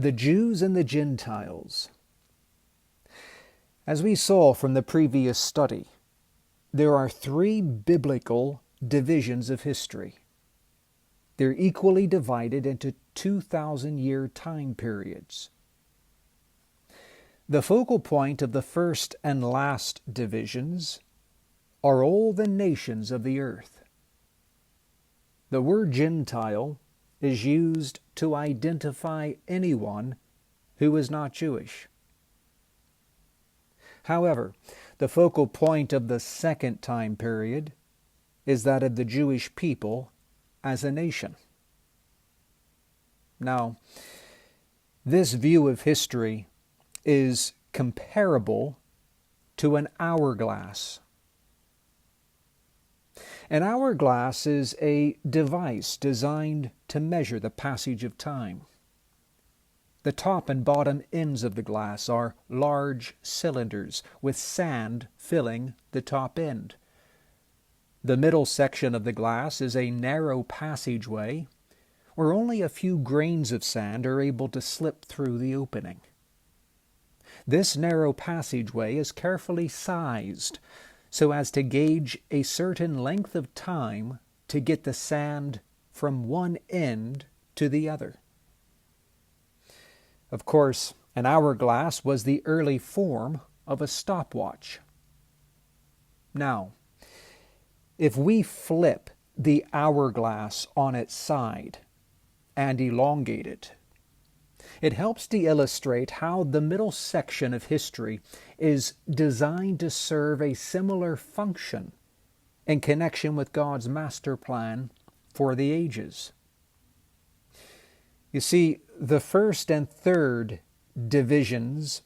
the Jews and the Gentiles. As we saw from the previous study, there are three biblical divisions of history. They're equally divided into 2,000-year time periods. The focal point of the first and last divisions are all the nations of the earth. The word Gentile is used to identify anyone who is not Jewish. However, the focal point of the second time period is that of the Jewish people as a nation. Now, this view of history is comparable to an hourglass. An hourglass is a device designed to measure the passage of time. The top and bottom ends of the glass are large cylinders with sand filling the top end. The middle section of the glass is a narrow passageway where only a few grains of sand are able to slip through the opening. This narrow passageway is carefully sized so as to gauge a certain length of time to get the sand from one end to the other. Of course, an hourglass was the early form of a stopwatch. Now, if we flip the hourglass on its side and elongate it, it helps to illustrate how the middle section of history is designed to serve a similar function in connection with God's master plan for the ages. You see, the first and third divisions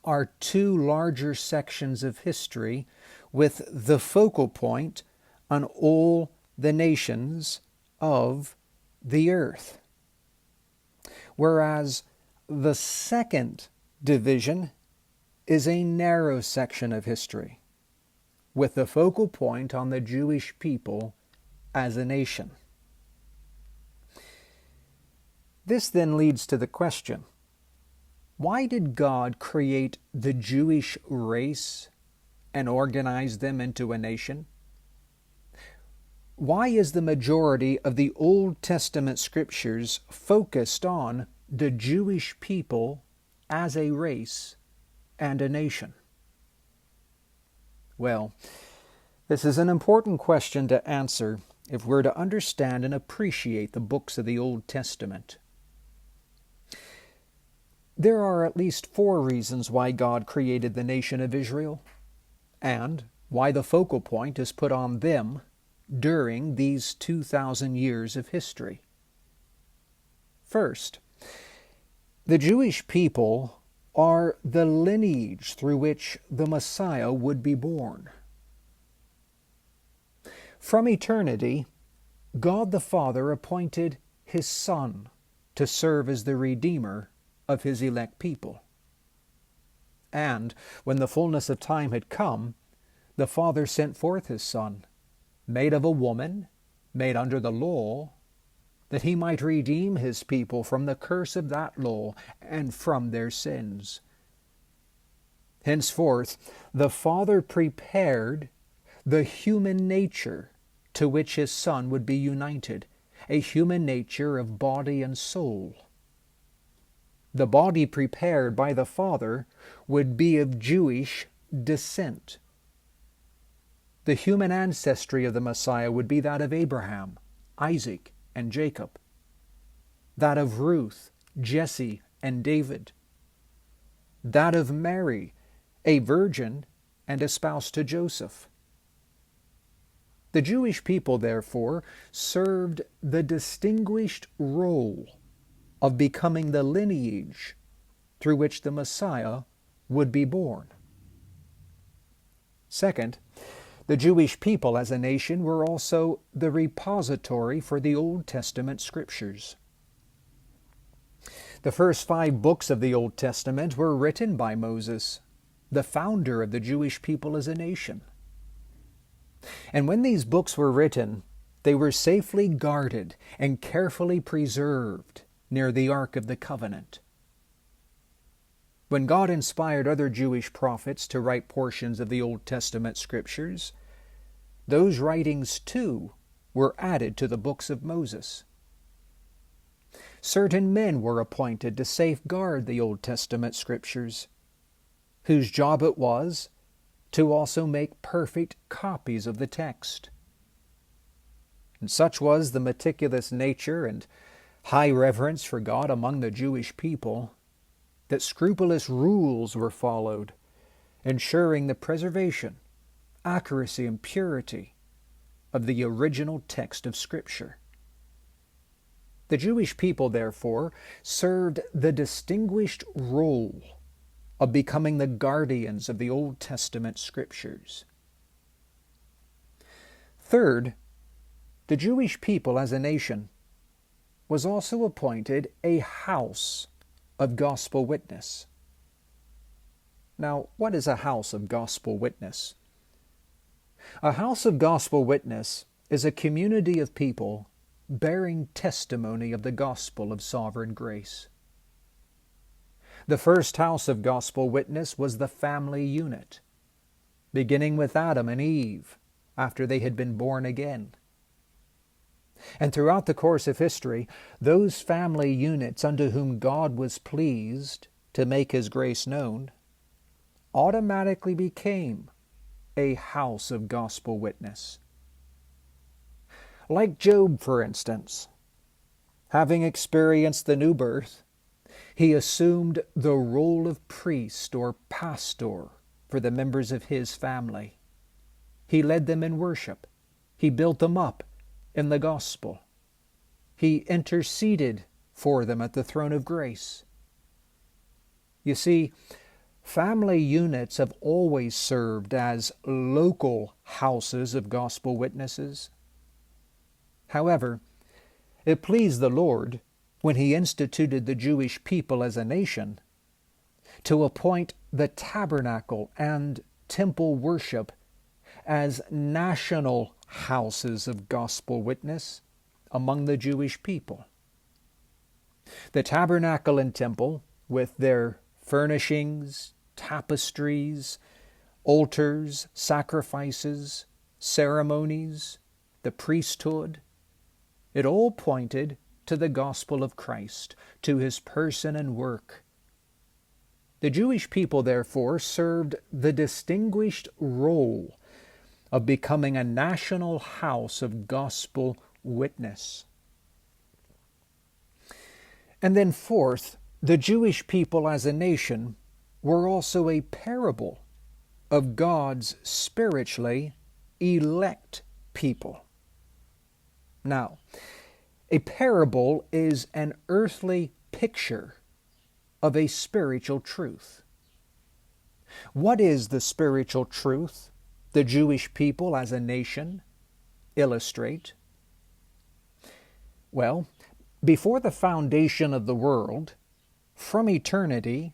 are two larger sections of history with the focal point on all the nations of the earth. Whereas the second division is a narrow section of history, with the focal point on the Jewish people as a nation. This then leads to the question, why did God create the Jewish race and organize them into a nation? Why is the majority of the Old Testament scriptures focused on the Jewish people as a race and a nation? Well, this is an important question to answer if we're to understand and appreciate the books of the Old Testament. There are at least 4 reasons why God created the nation of Israel, and why the focal point is put on them during these 2,000 years of history. First, the Jewish people are the lineage through which the Messiah would be born. From eternity, God the Father appointed His Son to serve as the Redeemer of His elect people. And when the fullness of time had come, the Father sent forth His Son, made of a woman, made under the law, that He might redeem His people from the curse of that law and from their sins. Henceforth, the Father prepared the human nature to which His Son would be united, a human nature of body and soul. The body prepared by the Father would be of Jewish descent. The human ancestry of the Messiah would be that of Abraham, Isaac, and Jacob, that of Ruth, Jesse, and David, that of Mary, a virgin and espoused to Joseph. The Jewish people, therefore, served the distinguished role of becoming the lineage through which the Messiah would be born. Second, the Jewish people as a nation were also the repository for the Old Testament scriptures. The first 5 books of the Old Testament were written by Moses, the founder of the Jewish people as a nation. And when these books were written, they were safely guarded and carefully preserved near the Ark of the Covenant. When God inspired other Jewish prophets to write portions of the Old Testament Scriptures, those writings too were added to the books of Moses. Certain men were appointed to safeguard the Old Testament Scriptures, whose job it was to also make perfect copies of the text. And such was the meticulous nature and high reverence for God among the Jewish people that scrupulous rules were followed, ensuring the preservation, accuracy, and purity of the original text of Scripture. The Jewish people, therefore, served the distinguished role of becoming the guardians of the Old Testament Scriptures. Third, the Jewish people as a nation was also appointed a house of gospel witness. Now, what is a house of gospel witness? A house of gospel witness is a community of people bearing testimony of the gospel of sovereign grace. The first house of gospel witness was the family unit, beginning with Adam and Eve after they had been born again. And throughout the course of history, those family units unto whom God was pleased to make His grace known automatically became a house of gospel witness. Like Job, for instance, having experienced the new birth, he assumed the role of priest or pastor for the members of his family. He led them in worship. He built them up in the gospel. He interceded for them at the throne of grace. You see, family units have always served as local houses of gospel witnesses. However, it pleased the Lord, when He instituted the Jewish people as a nation, to appoint the tabernacle and temple worship as national houses of gospel witness among the Jewish people. The tabernacle and temple, with their furnishings, tapestries, altars, sacrifices, ceremonies, the priesthood, it all pointed to the gospel of Christ, to His person and work. The Jewish people, therefore, served the distinguished role of becoming a national house of gospel witness. And then fourth, the Jewish people as a nation were also a parable of God's spiritually elect people. Now, a parable is an earthly picture of a spiritual truth. What is the spiritual truth the Jewish people as a nation illustrate? Well, before the foundation of the world, from eternity,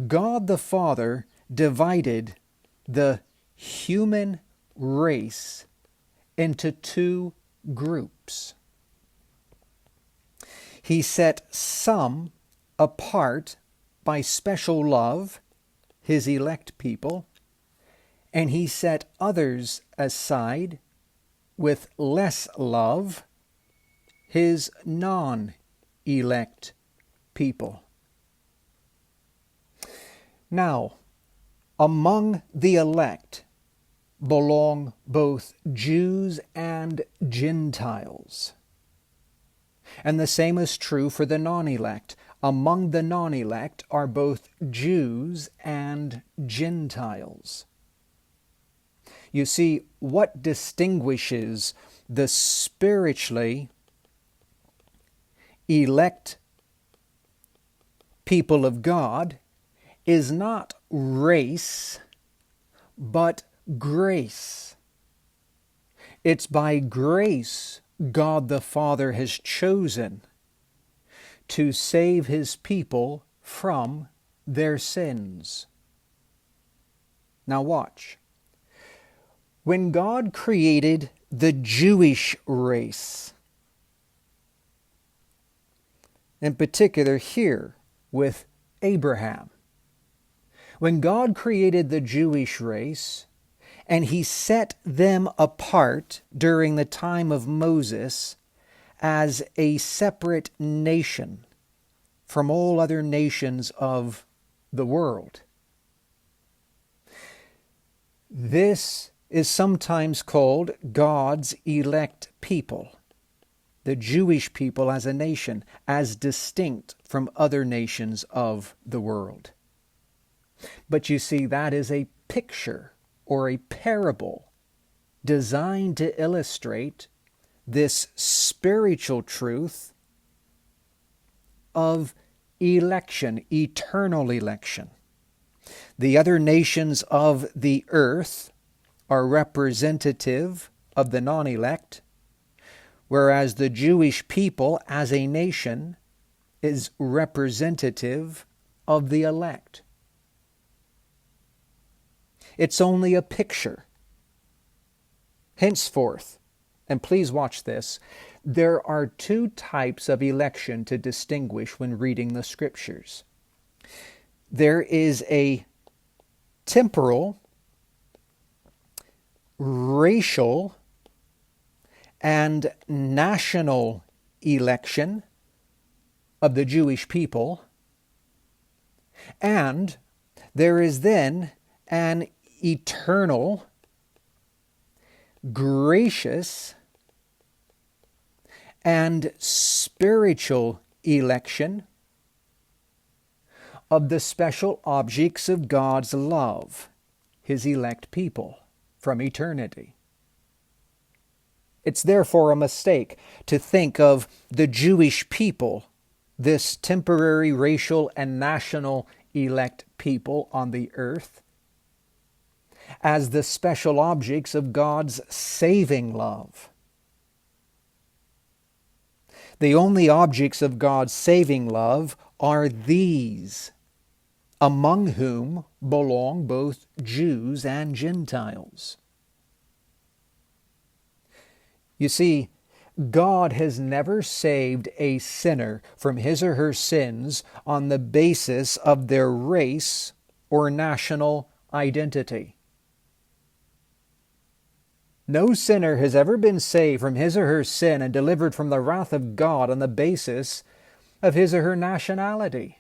God the Father divided the human race into two groups. He set some apart by special love, His elect people, and He set others aside with less love, His non-elect people. Now, among the elect belong both Jews and Gentiles. And the same is true for the non-elect. Among the non-elect are both Jews and Gentiles. You see, what distinguishes the spiritually elect people of God is not race, but grace. It's by grace God the Father has chosen to save His people from their sins. Now watch. When God created the Jewish race, in particular here with Abraham. When God created the Jewish race, and he set them apart during the time of Moses as a separate nation from all other nations of the world. This is sometimes called God's elect people, the Jewish people as a nation, as distinct from other nations of the world. But you see, that is a picture or a parable designed to illustrate this spiritual truth of election, eternal election. The other nations of the earth are representative of the non-elect, whereas the Jewish people as a nation is representative of the elect. It's only a picture. Henceforth, and please watch this, there are two types of election to distinguish when reading the Scriptures. There is a temporal, racial, and national election of the Jewish people, and there is then an eternal, gracious, and spiritual election of the special objects of God's love, His elect people, from eternity. It's therefore a mistake to think of the Jewish people, this temporary racial and national elect people on the earth, as the special objects of God's saving love. The only objects of God's saving love are these, among whom belong both Jews and Gentiles. You see, God has never saved a sinner from his or her sins on the basis of their race or national identity. No sinner has ever been saved from his or her sin and delivered from the wrath of God on the basis of his or her nationality.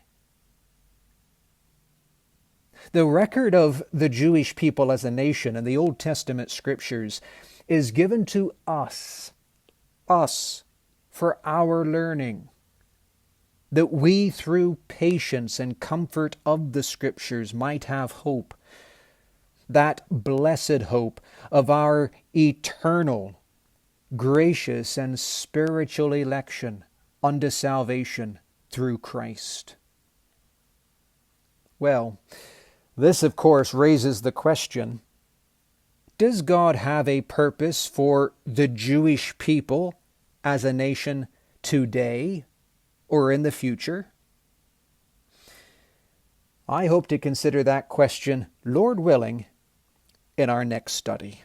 The record of the Jewish people as a nation in the Old Testament Scriptures is given to us for our learning, that we through patience and comfort of the Scriptures might have hope, that blessed hope of our eternal, gracious, and spiritual election unto salvation through Christ. Well, this of course raises the question, does God have a purpose for the Jewish people as a nation today or in the future? I hope to consider that question, Lord willing, in our next study.